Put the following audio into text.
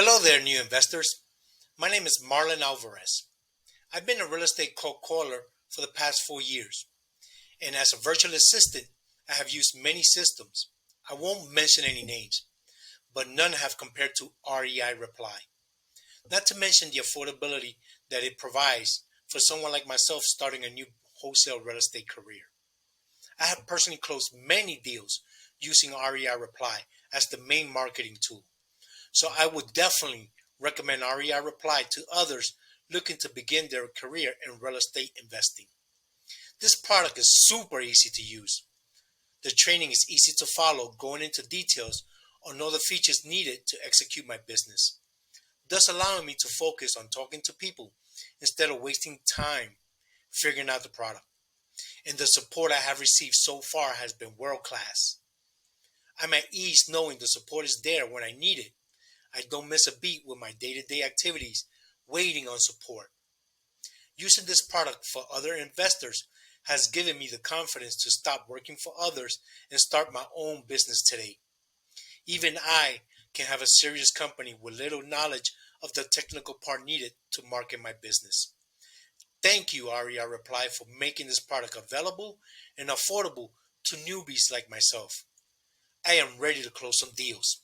Hello there, new investors. My name is Marlon Alvarez. I've been a real estate cold caller for the past 4 years, and as a virtual assistant, I have used many systems. I won't mention any names, but none have compared to REI Reply. Not to mention the affordability that it provides for someone like myself starting a new wholesale real estate career. I have personally closed many deals using REI Reply as the main marketing tool. So I would definitely recommend REI Reply to others looking to begin their career in real estate investing. This product is super easy to use. The training is easy to follow, going into details on all the features needed to execute my business, thus allowing me to focus on talking to people instead of wasting time figuring out the product. And the support I have received so far has been world class. I'm at ease knowing the support is there when I need it. I don't miss a beat with my day-to-day activities waiting on support. Using this product for other investors has given me the confidence to stop working for others and start my own business today. Even I can have a serious company with little knowledge of the technical part needed to market my business. Thank you, REI Reply, for making this product available and affordable to newbies like myself. I am ready to close some deals.